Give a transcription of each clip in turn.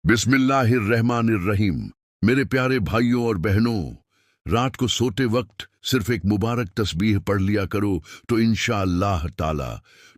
बिस्मिल्लाहिर्रहमानिर्रहीम। मेरे प्यारे भाइयों और बहनों, रात को सोते वक्त सिर्फ एक मुबारक तस्बीह पढ़ लिया करो तो इंशाअल्लाह ताला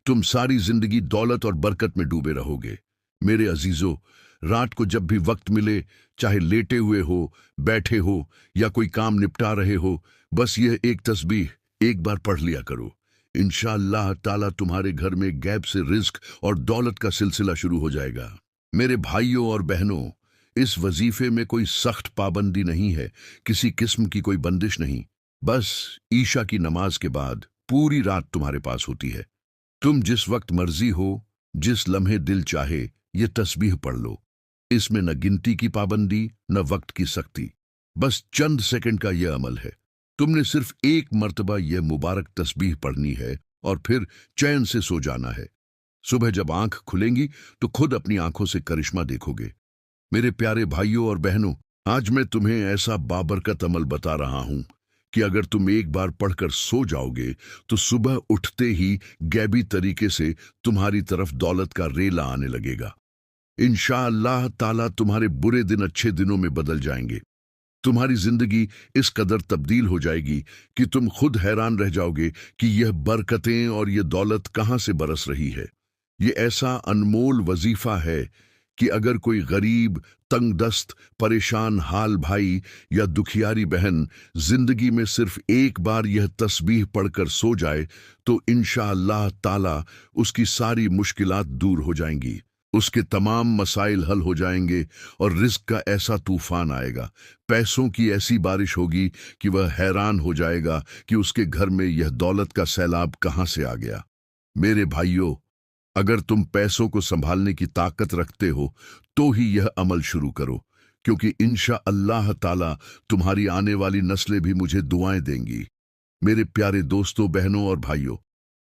तुम सारी जिंदगी दौलत और बरकत में डूबे रहोगे। मेरे अजीजों, रात को जब भी वक्त मिले, चाहे लेटे हुए हो, बैठे हो या कोई काम निपटा रहे हो, बस यह एक तस्बीह एक बार पढ़ लिया करो। इंशाअल्लाह ताला तुम्हारे घर में गैब से रिज्क और दौलत का सिलसिला शुरू हो जाएगा। मेरे भाइयों और बहनों, इस वजीफे में कोई सख्त पाबंदी नहीं है, किसी किस्म की कोई बंदिश नहीं। बस ईशा की नमाज के बाद पूरी रात तुम्हारे पास होती है। तुम जिस वक्त मर्जी हो, जिस लम्हे दिल चाहे, ये तस्बीह पढ़ लो। इसमें न गिनती की पाबंदी न वक्त की सख्ती, बस चंद सेकंड का यह अमल है। तुमने सिर्फ एक मर्तबा यह मुबारक तस्बीह पढ़नी है और फिर चैन से सो जाना है। सुबह जब आंख खुलेंगी तो खुद अपनी आंखों से करिश्मा देखोगे। मेरे प्यारे भाइयों और बहनों, आज मैं तुम्हें ऐसा बाबरकत अमल बता रहा हूं कि अगर तुम एक बार पढ़कर सो जाओगे तो सुबह उठते ही गैबी तरीके से तुम्हारी तरफ दौलत का रेला आने लगेगा। इंशाअल्लाह ताला तुम्हारे बुरे दिन अच्छे दिनों में बदल जाएंगे। तुम्हारी जिंदगी इस कदर तब्दील हो जाएगी कि तुम खुद हैरान रह जाओगे कि यह बरकतें और यह दौलत कहां से बरस रही है। ये ऐसा अनमोल वजीफा है कि अगर कोई गरीब, तंगदस्त, परेशान हाल भाई या दुखियारी बहन जिंदगी में सिर्फ एक बार यह तस्बीह पढ़कर सो जाए तो इंशाअल्लाह ताला उसकी सारी मुश्किलात दूर हो जाएंगी, उसके तमाम मसाइल हल हो जाएंगे और रिज्क का ऐसा तूफान आएगा, पैसों की ऐसी बारिश होगी कि वह हैरान हो जाएगा कि उसके घर में यह दौलत का सैलाब कहां से आ गया। मेरे भाइयों, अगर तुम पैसों को संभालने की ताकत रखते हो तो ही यह अमल शुरू करो, क्योंकि इंशाअल्लाह ताला तुम्हारी आने वाली नस्लें भी मुझे दुआएं देंगी। मेरे प्यारे दोस्तों, बहनों और भाइयों,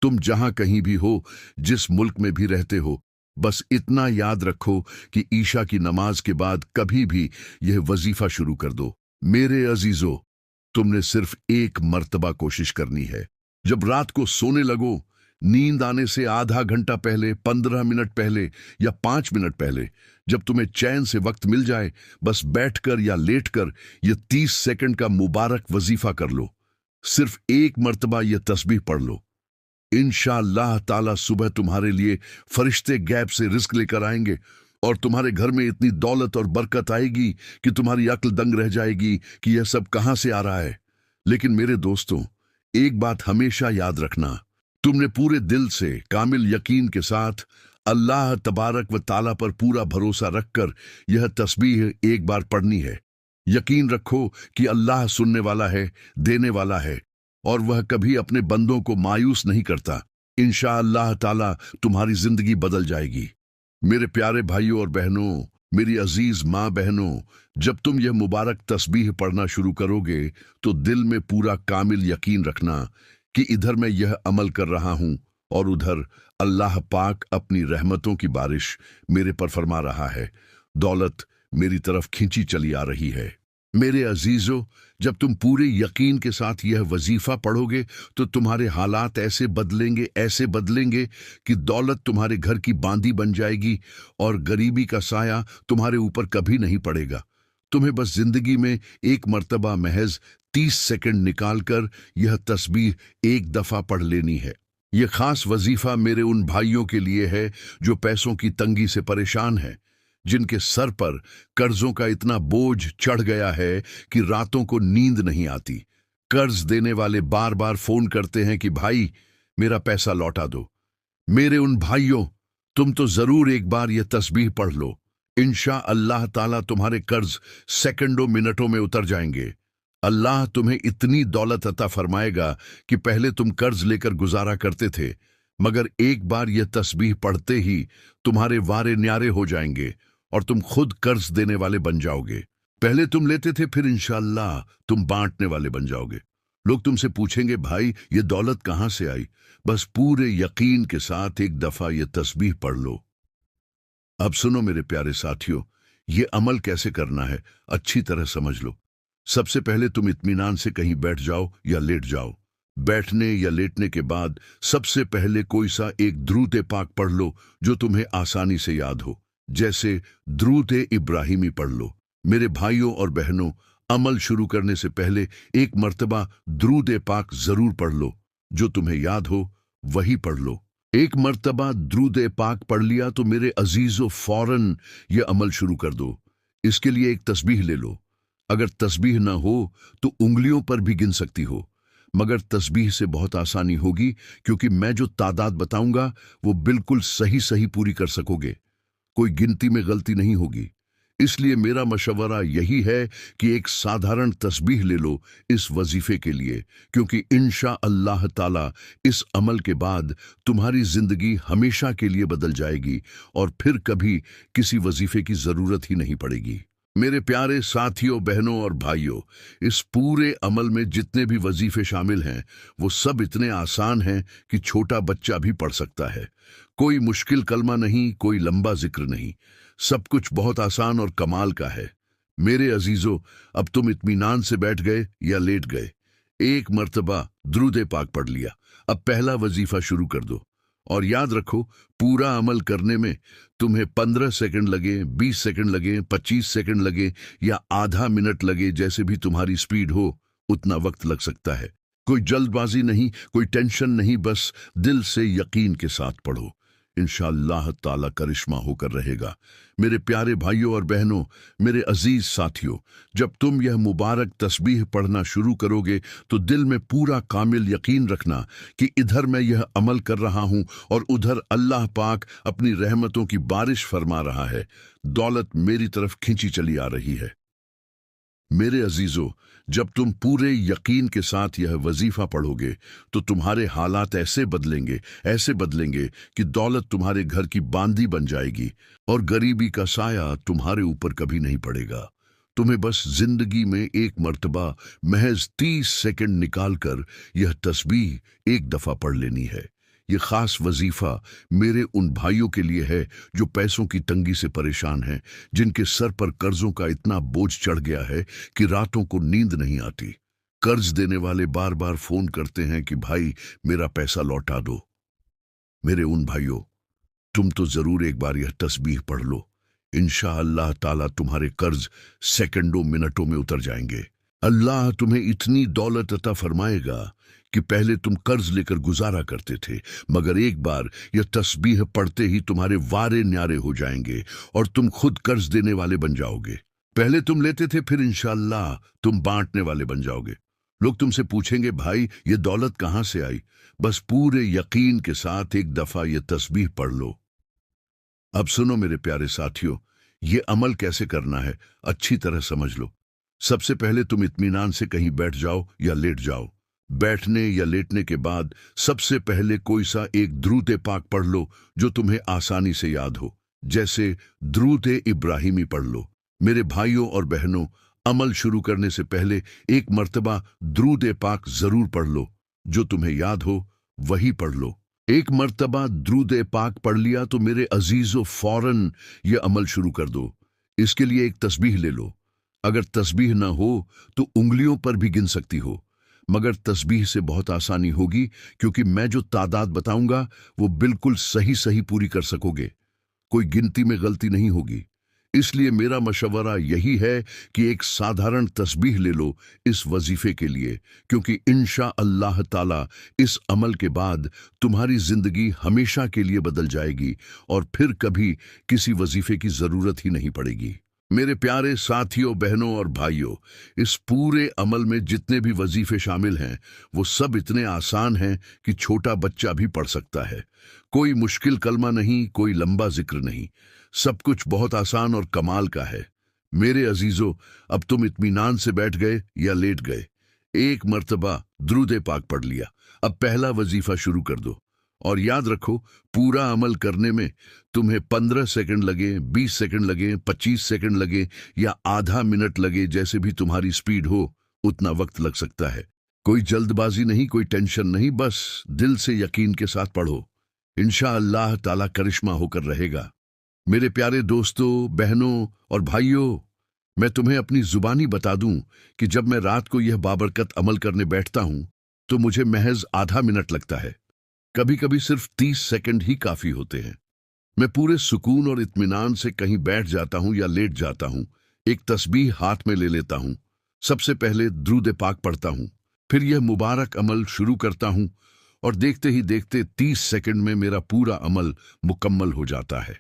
तुम जहां कहीं भी हो, जिस मुल्क में भी रहते हो, बस इतना याद रखो कि ईशा की नमाज के बाद कभी भी यह वजीफा शुरू कर दो। मेरे अजीजों, तुमने सिर्फ एक मर्तबा कोशिश करनी है। जब रात को सोने लगो, नींद आने से आधा घंटा पहले, 15 मिनट पहले या 5 मिनट पहले, जब तुम्हें चैन से वक्त मिल जाए, बस बैठकर या लेटकर यह 30 सेकंड का मुबारक वजीफा कर लो। सिर्फ एक मर्तबा यह तस्बीह पढ़ लो। इंशाअल्लाह ताला सुबह तुम्हारे लिए फरिश्ते गैब से रिस्क लेकर आएंगे और तुम्हारे घर में इतनी दौलत और बरकत आएगी कि तुम्हारी अक्ल दंग रह जाएगी कि यह सब कहां से आ रहा है। लेकिन मेरे दोस्तों, एक बात हमेशा याद रखना, तुमने पूरे दिल से, कामिल यकीन के साथ अल्लाह तबारक व ताला पर पूरा भरोसा रखकर यह तस्बीह एक बार पढ़नी है। यकीन रखो कि अल्लाह सुनने वाला है, देने वाला है और वह कभी अपने बंदों को मायूस नहीं करता। इंशाअल्लाह ताला तुम्हारी जिंदगी बदल जाएगी। मेरे प्यारे भाइयों और बहनों, मेरी अजीज माँ बहनों, जब तुम यह मुबारक तस्बीह पढ़ना शुरू करोगे तो दिल में पूरा कामिल यकीन रखना कि इधर मैं यह अमल कर रहा हूं और उधर अल्लाह पाक अपनी रहमतों की बारिश मेरे पर फरमा रहा है। दौलत मेरी तरफ खींची चली आ रही है। मेरे अजीजों, जब तुम पूरे यकीन के साथ यह वजीफा पढ़ोगे तो तुम्हारे हालात ऐसे बदलेंगे कि दौलत तुम्हारे घर की बांदी बन जाएगी और गरीबी का साया तुम्हारे ऊपर कभी नहीं पड़ेगा। तुम्हें बस जिंदगी में एक मर्तबा महज 30 सेकंड निकालकर यह तस्बीह एक दफा पढ़ लेनी है। यह खास वजीफा मेरे उन भाइयों के लिए है जो पैसों की तंगी से परेशान हैं, जिनके सर पर कर्जों का इतना बोझ चढ़ गया है कि रातों को नींद नहीं आती। कर्ज देने वाले बार बार फोन करते हैं कि भाई मेरा पैसा लौटा दो। मेरे उन भाइयों, तुम तो जरूर एक बार यह तस्बीह पढ़ लो। इंशाअल्लाह ताला तुम्हारे कर्ज सेकंडों मिनटों में उतर जाएंगे। अल्लाह तुम्हें इतनी दौलत अता फरमाएगा कि पहले तुम कर्ज लेकर गुजारा करते थे, मगर एक बार यह तस्बीह पढ़ते ही तुम्हारे वारे न्यारे हो जाएंगे और तुम खुद कर्ज देने वाले बन जाओगे। पहले तुम लेते थे, फिर इंशाअल्लाह तुम बांटने वाले बन जाओगे। लोग तुमसे पूछेंगे, भाई ये दौलत कहां से आई? बस पूरे यकीन के साथ एक दफा यह तस्बीह पढ़ लो। अब सुनो मेरे प्यारे साथियों, ये अमल कैसे करना है अच्छी तरह समझ लो। सबसे पहले तुम इत्मीनान से कहीं बैठ जाओ या लेट जाओ। बैठने या लेटने के बाद सबसे पहले कोई सा एक दुरूद पाक पढ़ लो जो तुम्हें आसानी से याद हो। जैसे द्रूद इब्राहिमी पढ़ लो। मेरे भाइयों और बहनों, अमल शुरू करने से पहले एक मर्तबा द्रूद पाक जरूर पढ़ लो। जो तुम्हें याद हो वही पढ़ लो। एक मर्तबा द्रूद पाक पढ़ लिया तो मेरे अजीजों फौरन ये अमल शुरू कर दो। इसके लिए एक तस्बीह ले लो। अगर तस्बीह ना हो तो उंगलियों पर भी गिन सकती हो, मगर तस्बीह से बहुत आसानी होगी, क्योंकि मैं जो तादाद बताऊंगा वो बिल्कुल सही सही पूरी कर सकोगे। कोई गिनती में गलती नहीं होगी। इसलिए मेरा मशवरा यही है कि एक साधारण तस्बीह ले लो इस वजीफे के लिए, क्योंकि इंशा अल्लाह ताला इस अमल के बाद तुम्हारी जिंदगी हमेशा के लिए बदल जाएगी और फिर कभी किसी वजीफे की जरूरत ही नहीं पड़ेगी। मेरे प्यारे साथियों, बहनों और भाइयों, इस पूरे अमल में जितने भी वजीफे शामिल हैं वो सब इतने आसान हैं कि छोटा बच्चा भी पढ़ सकता है। कोई मुश्किल कलमा नहीं, कोई लंबा जिक्र नहीं, सब कुछ बहुत आसान और कमाल का है। मेरे अजीजों, अब तुम इत्मीनान से बैठ गए या लेट गए। एक मर्तबा द्रूद पाक पढ़ लिया, अब पहला वजीफा शुरू कर दो। और याद रखो, पूरा अमल करने में तुम्हें 15 सेकंड लगे, 20 सेकंड लगे, 25 सेकंड लगे या आधा मिनट लगे, जैसे भी तुम्हारी स्पीड हो उतना वक्त लग सकता है। कोई जल्दबाजी नहीं, कोई टेंशन नहीं, बस दिल से यकीन के साथ पढ़ो। इंशाअल्लाह ताला करिश्मा होकर रहेगा। मेरे प्यारे भाइयों और बहनों, मेरे अजीज साथियों, जब तुम यह मुबारक तस्बीह पढ़ना शुरू करोगे तो दिल में पूरा कामिल यकीन रखना कि इधर मैं यह अमल कर रहा हूं और उधर अल्लाह पाक अपनी रहमतों की बारिश फरमा रहा है। दौलत मेरी तरफ खींची चली आ रही है। मेरे अजीजों, जब तुम पूरे यकीन के साथ यह वजीफा पढ़ोगे तो तुम्हारे हालात ऐसे बदलेंगे कि दौलत तुम्हारे घर की बांदी बन जाएगी और गरीबी का साया तुम्हारे ऊपर कभी नहीं पड़ेगा। तुम्हें बस जिंदगी में एक मर्तबा महज 30 सेकंड निकालकर यह तस्बीह एक दफा पढ़ लेनी है। ये खास वजीफा मेरे उन भाइयों के लिए है जो पैसों की तंगी से परेशान हैं, जिनके सर पर कर्जों का इतना बोझ चढ़ गया है कि रातों को नींद नहीं आती। कर्ज देने वाले बार बार फोन करते हैं कि भाई मेरा पैसा लौटा दो। मेरे उन भाइयों, तुम तो जरूर एक बार यह तस्बीह पढ़ लो। इंशाअल्लाह ताला तुम्हारे कर्ज सेकंडों मिनटों में उतर जाएंगे। अल्लाह तुम्हें इतनी दौलत अता फरमाएगा कि पहले तुम कर्ज लेकर गुजारा करते थे, मगर एक बार यह तस्बीह पढ़ते ही तुम्हारे वारे न्यारे हो जाएंगे और तुम खुद कर्ज देने वाले बन जाओगे। पहले तुम लेते थे, फिर इंशाअल्लाह तुम बांटने वाले बन जाओगे। लोग तुमसे पूछेंगे, भाई ये दौलत कहां से आई? बस पूरे यकीन के साथ एक दफा यह तस्बीह पढ़ लो। अब सुनो मेरे प्यारे साथियों, ये अमल कैसे करना है अच्छी तरह समझ लो। सबसे पहले तुम इत्मीनान से कहीं बैठ जाओ या लेट जाओ। बैठने या लेटने के बाद सबसे पहले कोई सा एक द्रूद पाक पढ़ लो जो तुम्हें आसानी से याद हो, जैसे द्रूद इब्राहिमी पढ़ लो। मेरे भाइयों और बहनों, अमल शुरू करने से पहले एक मर्तबा द्रूद पाक जरूर पढ़ लो। जो तुम्हें याद हो वही पढ़ लो। एक मर्तबा द्रूद पाक पढ़ लिया तो मेरे अजीजों फौरन ये अमल शुरू कर दो। इसके लिए एक तस्बीह ले लो। अगर तस्बीह ना हो तो उंगलियों पर भी गिन सकती हो, मगर तस्बीह से बहुत आसानी होगी, क्योंकि मैं जो तादाद बताऊंगा वो बिल्कुल सही सही पूरी कर सकोगे। कोई गिनती में गलती नहीं होगी। इसलिए मेरा मशवरा यही है कि एक साधारण तस्बीह ले लो इस वजीफे के लिए, क्योंकि इंशा अल्लाह ताला इस अमल के बाद तुम्हारी जिंदगी हमेशा के लिए बदल जाएगी और फिर कभी किसी वजीफे की जरूरत ही नहीं पड़ेगी। मेरे प्यारे साथियों, बहनों और भाइयों, इस पूरे अमल में जितने भी वजीफे शामिल हैं वो सब इतने आसान हैं कि छोटा बच्चा भी पढ़ सकता है। कोई मुश्किल कलमा नहीं, कोई लंबा जिक्र नहीं, सब कुछ बहुत आसान और कमाल का है। मेरे अजीजों, अब तुम इत्मीनान से बैठ गए या लेट गए। एक मर्तबा द्रूद पाक पढ़ लिया, अब पहला वजीफा शुरू कर दो। और याद रखो, पूरा अमल करने में तुम्हें 15 सेकंड लगे, 20 सेकंड लगे, 25 सेकंड लगे या आधा मिनट लगे, जैसे भी तुम्हारी स्पीड हो उतना वक्त लग सकता है। कोई जल्दबाजी नहीं, कोई टेंशन नहीं, बस दिल से यकीन के साथ पढ़ो। इंशाअल्लाह ताला करिश्मा होकर रहेगा। मेरे प्यारे दोस्तों, बहनों और भाइयों, मैं तुम्हें अपनी जुबानी बता दूं कि जब मैं रात को यह बाबरकत अमल करने बैठता हूं तो मुझे महज आधा मिनट लगता है। कभी कभी सिर्फ 30 सेकंड ही काफी होते हैं। मैं पूरे सुकून और इत्मीनान से कहीं बैठ जाता हूं या लेट जाता हूं, एक तस्बीह हाथ में ले लेता हूं, सबसे पहले दुरूद पाक पढ़ता हूं, फिर यह मुबारक अमल शुरू करता हूं और देखते ही देखते 30 सेकंड में मेरा पूरा अमल मुकम्मल हो जाता है।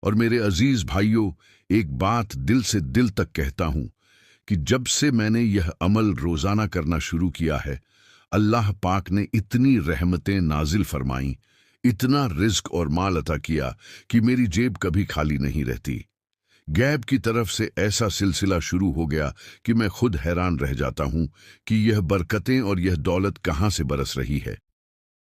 और मेरे अजीज भाइयों, एक बात दिल से दिल तक कहता हूं कि जब से मैंने यह अमल रोजाना करना शुरू किया है, अल्लाह पाक ने इतनी रहमतें नाजिल फरमाई, इतना रिज्क और माल अता किया कि मेरी जेब कभी खाली नहीं रहती। गैब की तरफ से ऐसा सिलसिला शुरू हो गया कि मैं खुद हैरान रह जाता हूं कि यह बरकतें और यह दौलत कहां से बरस रही है।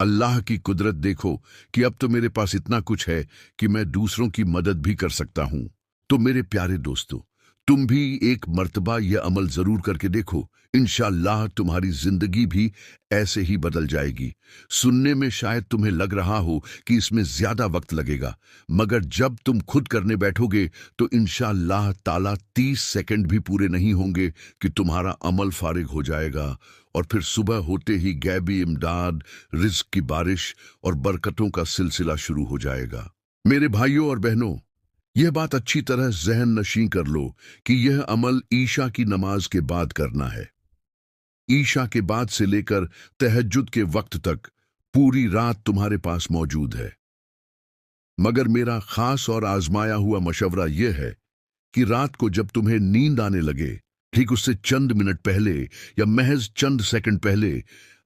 अल्लाह की कुदरत देखो कि अब तो मेरे पास इतना कुछ है कि मैं दूसरों की मदद भी कर सकता हूं। तो मेरे प्यारे दोस्तों, तुम भी एक मर्तबा यह अमल जरूर करके देखो, इंशाअल्लाह तुम्हारी जिंदगी भी ऐसे ही बदल जाएगी। सुनने में शायद तुम्हें लग रहा हो कि इसमें ज्यादा वक्त लगेगा, मगर जब तुम खुद करने बैठोगे तो इंशाअल्लाह ताला 30 सेकंड भी पूरे नहीं होंगे कि तुम्हारा अमल फारिग हो जाएगा और फिर सुबह होते ही गैबी इमदाद, रिज्क की बारिश और बरकतों का सिलसिला शुरू हो जाएगा। मेरे भाइयों और बहनों, यह बात अच्छी तरह जहन नशीं कर लो कि यह अमल ईशा की नमाज के बाद करना है। ईशा के बाद से लेकर तहज्जुद के वक्त तक पूरी रात तुम्हारे पास मौजूद है। मगर मेरा खास और आजमाया हुआ मशवरा यह है कि रात को जब तुम्हें नींद आने लगे, ठीक उससे चंद मिनट पहले या महज चंद सेकंड पहले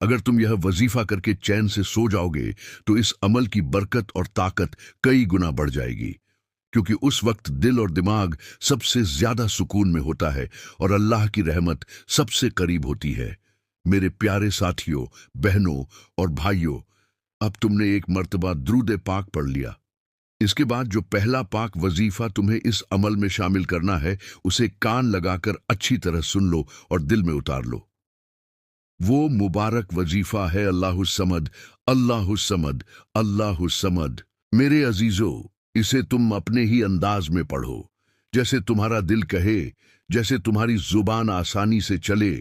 अगर तुम यह वजीफा करके चैन से सो जाओगे तो इस अमल की बरकत और ताकत कई गुना बढ़ जाएगी, क्योंकि उस वक्त दिल और दिमाग सबसे ज्यादा सुकून में होता है और अल्लाह की रहमत सबसे करीब होती है। मेरे प्यारे साथियों, बहनों और भाइयों, अब तुमने एक मर्तबा दुरूद पाक पढ़ लिया। इसके बाद जो पहला पाक वजीफा तुम्हें इस अमल में शामिल करना है, उसे कान लगाकर अच्छी तरह सुन लो और दिल में उतार लो। वो मुबारक वजीफा है अल्लाहुस समद, अल्लाहुस समद, अल्लाहुस समद। मेरे अजीजों, इसे तुम अपने ही अंदाज में पढ़ो, जैसे तुम्हारा दिल कहे, जैसे तुम्हारी जुबान आसानी से चले,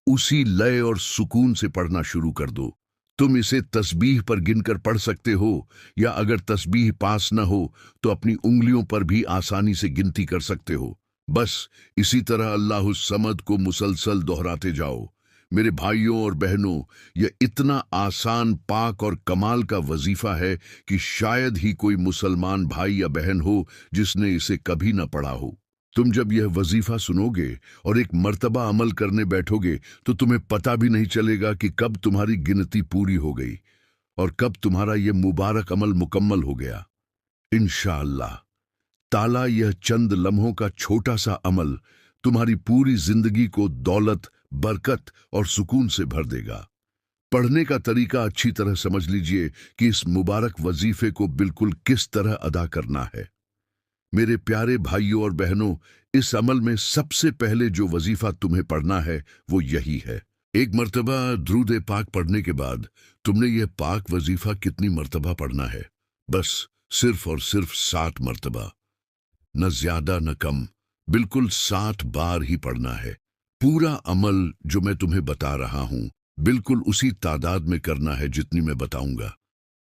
उसी लय और सुकून से पढ़ना शुरू कर दो। तुम इसे तस्बीह पर गिनकर पढ़ सकते हो, या अगर तस्बीह पास न हो तो अपनी उंगलियों पर भी आसानी से गिनती कर सकते हो। बस इसी तरह अल्लाहुस समद को मुसलसल दोहराते जाओ। मेरे भाइयों और बहनों, यह इतना आसान, पाक और कमाल का वजीफा है कि शायद ही कोई मुसलमान भाई या बहन हो जिसने इसे कभी न पढ़ा हो। तुम जब यह वजीफा सुनोगे और एक मर्तबा अमल करने बैठोगे तो तुम्हें पता भी नहीं चलेगा कि कब तुम्हारी गिनती पूरी हो गई और कब तुम्हारा यह मुबारक अमल मुकम्मल हो गया। इंशाअल्लाह ताला यह चंद लम्हों का छोटा सा अमल तुम्हारी पूरी जिंदगी को दौलत, बरकत और सुकून से भर देगा। पढ़ने का तरीका अच्छी तरह समझ लीजिए कि इस मुबारक वजीफे को बिल्कुल किस तरह अदा करना है। मेरे प्यारे भाइयों और बहनों, इस अमल में सबसे पहले जो वजीफा तुम्हें पढ़ना है वो यही है। एक मर्तबा दुरूद पाक पढ़ने के बाद तुमने यह पाक वजीफा कितनी मर्तबा पढ़ना है? बस सिर्फ और सिर्फ 7 मर्तबा, न ज्यादा न कम, बिल्कुल 7 बार ही पढ़ना है। पूरा अमल जो मैं तुम्हें बता रहा हूं बिल्कुल उसी तादाद में करना है जितनी मैं बताऊंगा।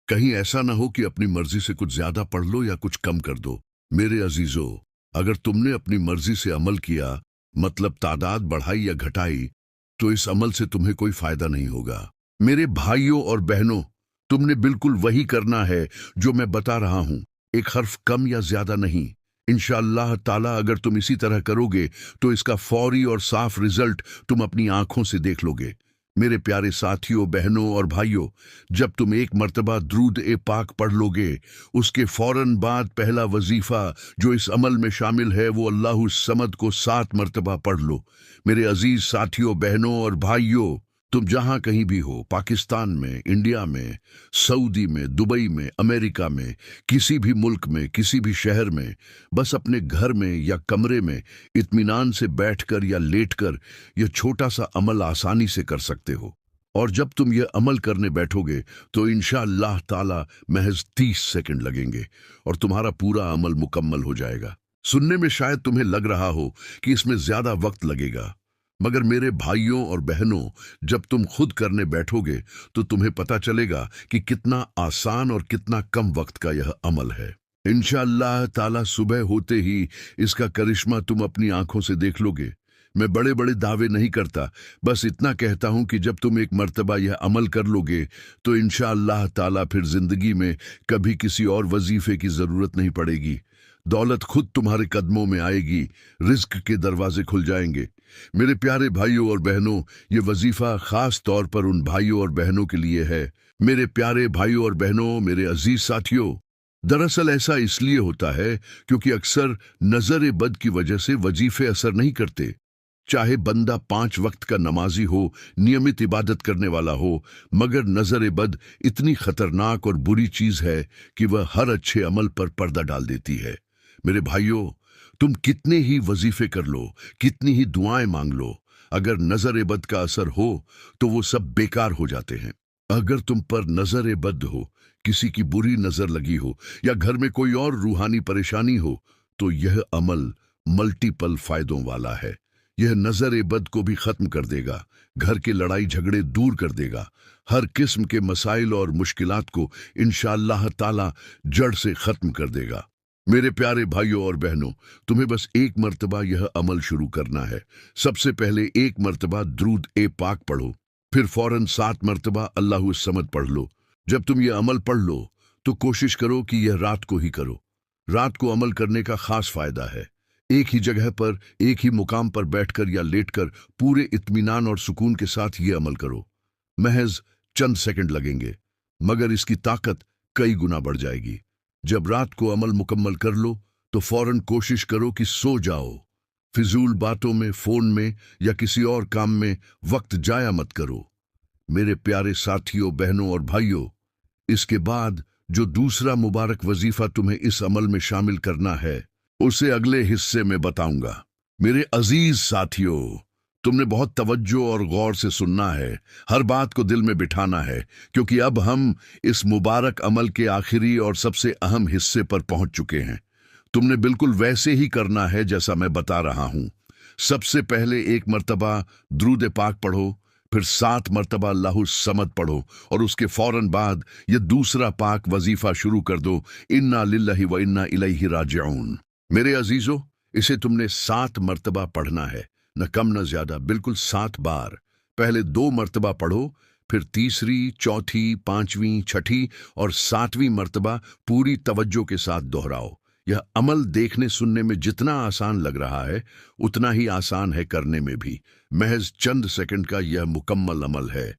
कहीं ऐसा ना हो कि अपनी मर्जी से कुछ ज्यादा पढ़ लो या कुछ कम कर दो। मेरे अजीजों, अगर तुमने अपनी मर्जी से अमल किया, मतलब तादाद बढ़ाई या घटाई, तो इस अमल से तुम्हें कोई फायदा नहीं होगा। मेरे भाइयों और बहनों, तुमने बिल्कुल वही करना है जो मैं बता रहा हूं, एक हर्फ कम या ज्यादा नहीं। इंशाअल्लाह ताला अगर तुम इसी तरह करोगे तो इसका फौरी और साफ रिजल्ट तुम अपनी आंखों से देख लोगे। मेरे प्यारे साथियों, बहनों और भाइयों, जब तुम एक मर्तबा दुरूद पाक पढ़ लोगे, उसके फौरन बाद पहला वजीफा जो इस अमल में शामिल है वो अल्लाहुस समद को 7 मर्तबा पढ़ लो। मेरे अजीज साथियों, बहनों और भाइयों, तुम जहां कहीं भी हो, पाकिस्तान में, इंडिया में, सऊदी में, दुबई में, अमेरिका में, किसी भी मुल्क में, किसी भी शहर में, बस अपने घर में या कमरे में इत्मीनान से बैठकर या लेटकर यह छोटा सा अमल आसानी से कर सकते हो। और जब तुम यह अमल करने बैठोगे तो इंशाअल्लाह ताला महज 30 सेकंड लगेंगे और तुम्हारा पूरा अमल मुकम्मल हो जाएगा। सुनने में शायद तुम्हें लग रहा हो कि इसमें ज्यादा वक्त लगेगा, मगर मेरे भाइयों और बहनों, जब तुम खुद करने बैठोगे तो तुम्हें पता चलेगा कि कितना आसान और कितना कम वक्त का यह अमल है। इंशाअल्लाह ताला सुबह होते ही इसका करिश्मा तुम अपनी आंखों से देख लोगे। मैं बड़े बड़े दावे नहीं करता, बस इतना कहता हूं कि जब तुम एक मर्तबा यह अमल कर लोगे तो इंशाअल्लाह ताला फिर जिंदगी में कभी किसी और वजीफे की जरूरत नहीं पड़ेगी। दौलत खुद तुम्हारे कदमों में आएगी, रिज्क के दरवाजे खुल जाएंगे। मेरे प्यारे भाइयों और बहनों, ये वजीफा खास तौर पर उन भाइयों और बहनों के लिए है। मेरे प्यारे भाइयों और बहनों, मेरे अजीज साथियों, दरअसल ऐसा इसलिए होता है क्योंकि अक्सर नजर बद की वजह से वजीफे असर नहीं करते। चाहे बंदा 5 वक्त का नमाजी हो, नियमित इबादत करने वाला हो, मगर नजर बद इतनी खतरनाक और बुरी चीज है कि वह हर अच्छे अमल पर पर्दा डाल देती है। मेरे भाइयों, तुम कितने ही वजीफे कर लो, कितनी ही दुआएं मांग लो, अगर नजर बद का असर हो तो वो सब बेकार हो जाते हैं। अगर तुम पर नजर बद हो, किसी की बुरी नजर लगी हो या घर में कोई और रूहानी परेशानी हो, तो यह अमल मल्टीपल फायदों वाला है। यह नजर बद को भी खत्म कर देगा, घर के लड़ाई झगड़े दूर कर देगा, हर किस्म के मसाइल और मुश्किलात को इंशाअल्लाह ताला जड़ से खत्म कर देगा। मेरे प्यारे भाइयों और बहनों, तुम्हें बस एक मर्तबा यह अमल शुरू करना है। सबसे पहले एक मर्तबा द्रूद ए पाक पढ़ो, फिर फौरन 7 मर्तबा अल्लाहु समद पढ़ लो। जब तुम यह अमल पढ़ लो तो कोशिश करो कि यह रात को ही करो। रात को अमल करने का खास फायदा है। एक ही जगह पर, एक ही मुकाम पर बैठकर या लेटकर पूरे इत्मीनान और सुकून के साथ ये अमल करो। महज चंद सेकंड लगेंगे, मगर इसकी ताकत कई गुना बढ़ जाएगी। जब रात को अमल मुकम्मल कर लो तो फौरन कोशिश करो कि सो जाओ। फिजूल बातों में, फोन में या किसी और काम में वक्त जाया मत करो। मेरे प्यारे साथियों, बहनों और भाइयों, इसके बाद जो दूसरा मुबारक वजीफा तुम्हें इस अमल में शामिल करना है, उसे अगले हिस्से में बताऊंगा। मेरे अजीज साथियों, तुमने बहुत तवज्जो और गौर से सुनना है, हर बात को दिल में बिठाना है, क्योंकि अब हम इस मुबारक अमल के आखिरी और सबसे अहम हिस्से पर पहुंच चुके हैं। तुमने बिल्कुल वैसे ही करना है जैसा मैं बता रहा हूं। सबसे पहले एक मर्तबा द्रूद पाक पढ़ो, फिर 7 मर्तबा अल्लाहु समद पढ़ो और उसके फौरन बाद यह दूसरा पाक वजीफा शुरू कर दो, इन्ना लिल्लाहि व इन्ना इलैहि राजिऊन। मेरे अजीजों, इसे तुमने 7 मर्तबा पढ़ना है, न कम न ज्यादा, बिल्कुल 7 बार। पहले 2 मर्तबा पढ़ो, फिर तीसरी, चौथी, 5वीं, छठी और 7वीं मर्तबा पूरी तवज्जो के साथ दोहराओ। यह अमल देखने सुनने में जितना आसान लग रहा है, उतना ही आसान है करने में भी। महज चंद सेकंड का यह मुकम्मल अमल है।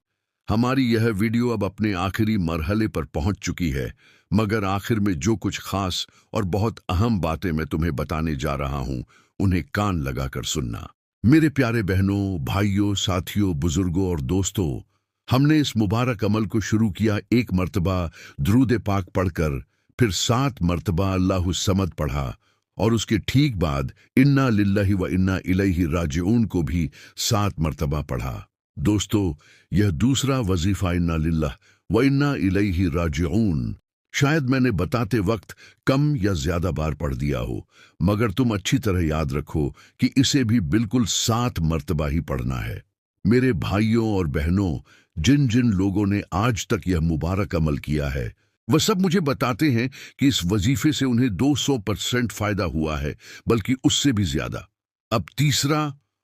हमारी यह वीडियो अब अपने आखिरी मरहले पर पहुंच चुकी है, मगर आखिर में जो कुछ खास और बहुत अहम बातें मैं तुम्हें बताने जा रहा हूं, उन्हें कान लगाकर सुनना। मेरे प्यारे बहनों, भाइयों, साथियों, बुजुर्गों और दोस्तों, हमने इस मुबारक अमल को शुरू किया एक मर्तबा द्रूद पाक पढ़कर, फिर 7 मर्तबा अल्लाहु समद पढ़ा और उसके ठीक बाद इन्ना लिल्लाहि व इन्ना इलैहि राजिऊन को भी 7 मर्तबा पढ़ा। दोस्तों, यह दूसरा वजीफा इन्ना लिल्लाह व इन्ना इलैहि राजिऊन शायद मैंने बताते वक्त कम या ज्यादा बार पढ़ दिया हो, मगर तुम अच्छी तरह याद रखो कि इसे भी बिल्कुल 7 मर्तबा ही पढ़ना है। मेरे भाइयों और बहनों, जिन जिन लोगों ने आज तक यह मुबारक अमल किया है, वह सब मुझे बताते हैं कि इस वजीफे से उन्हें 200% फायदा हुआ है, बल्कि उससे भी ज्यादा। अब तीसरा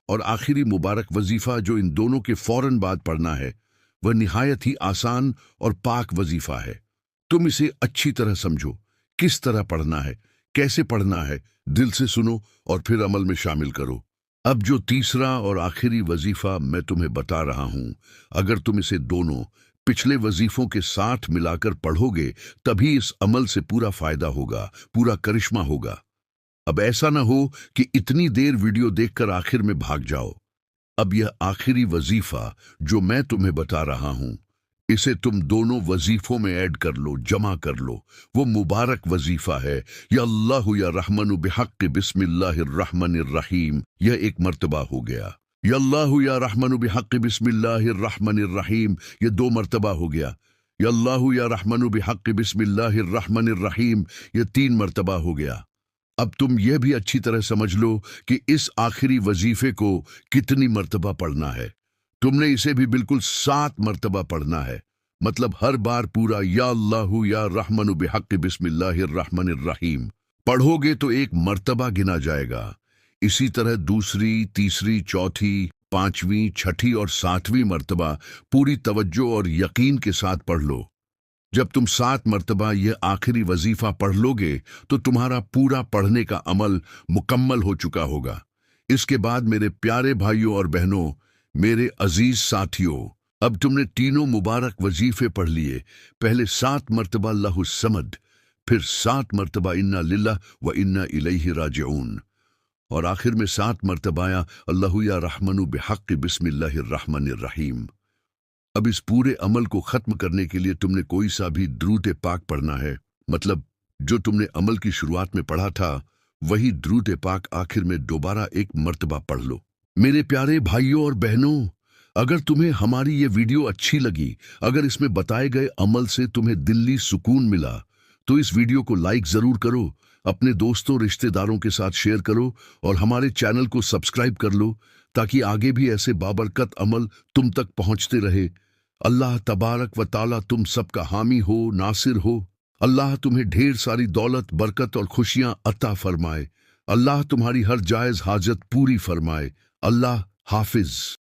और आखिरी मुबारक वजीफा जो इन दोनों के फौरन बाद पढ़ना है, वह निहायत ही आसान और पाक वजीफा है। तुम इसे अच्छी तरह समझो, किस तरह पढ़ना है, कैसे पढ़ना है, दिल से सुनो और फिर अमल में शामिल करो। अब जो तीसरा और आखिरी वजीफा मैं तुम्हें बता रहा हूं, अगर तुम इसे दोनों पिछले वजीफों के साथ मिलाकर पढ़ोगे, तभी इस अमल से पूरा फायदा होगा, पूरा करिश्मा होगा। अब ऐसा ना हो कि इतनी देर वीडियो देखकर आखिर में भाग जाओ। अब यह आखिरी वजीफा जो मैं तुम्हें बता रहा हूं, इसे तुम दोनों वजीफों में ऐड कर लो, जमा कर लो। वो मुबारक वजीफा है, या अल्लाहु या रहमानु बिहक़्क़ि बिस्मिल्लाहिर रहमानिर रहीम। यह एक मर्तबा हो गया। या अल्लाहु या रहमानु बिहक़्क़ि बिस्मिल्लाहिर रहमानिर रहीम, यह 2 मर्तबा हो गया। या अल्लाहु या रहमानु बिहक़्क़ि बिस्मिल्लाहिर रहमानिर रहीम, यह 3 मर्तबा हो गया। अब तुम यह भी अच्छी तरह समझ लो कि इस आखिरी वजीफे को कितनी मर्तबा पढ़ना है। तुमने इसे भी बिल्कुल 7 मर्तबा पढ़ना है, मतलब हर बार पूरा या अल्लाहु या रहमानु बिहक़्क़ि बिस्मिल्लाहिर्रहमानिर्रहीम पढ़ोगे तो एक मर्तबा गिना जाएगा। इसी तरह दूसरी, तीसरी, चौथी, पांचवी, छठी और सातवीं मर्तबा पूरी तवज्जो और यकीन के साथ पढ़ लो। जब तुम 7 मर्तबा यह आखिरी वजीफा पढ़ लोगे तो तुम्हारा पूरा पढ़ने का अमल मुकम्मल हो चुका होगा। इसके बाद मेरे प्यारे भाइयों और बहनों, मेरे अजीज साथियों, अब तुमने तीनों मुबारक वजीफे पढ़ लिए। पहले 7 मर्तबा अल्लाहु समद, फिर 7 मर्तबा इन्ना लिल्लाह व इन्ना इलैहि राजिऊन, और आखिर में 7 मर्तबाया अल्लाहु या रहमानु बिहक़्क़ि बिस्मिल्लाहिर्रहमानिर्रहीम। अब इस पूरे अमल को खत्म करने के लिए तुमने कोई सा भी द्रूद पाक पढ़ना है। मतलब जो तुमने अमल की शुरुआत में पढ़ा था वही द्रूद पाक आखिर में दोबारा एक मर्तबा पढ़ लो। मेरे प्यारे भाइयों और बहनों, अगर तुम्हें हमारी ये वीडियो अच्छी लगी, अगर इसमें बताए गए अमल से तुम्हें दिल्ली सुकून मिला, तो इस वीडियो को लाइक जरूर करो, अपने दोस्तों रिश्तेदारों के साथ शेयर करो और हमारे चैनल को सब्सक्राइब कर लो ताकि आगे भी ऐसे बाबरकत अमल तुम तक पहुंचते रहे। अल्लाह तबारक व ताला तुम सबका हामी हो, नासिर हो। अल्लाह तुम्हें ढेर सारी दौलत, बरकत और खुशियां अता फरमाए। अल्लाह तुम्हारी हर जायज हाजत पूरी फरमाए। अल्लाह हाफिज।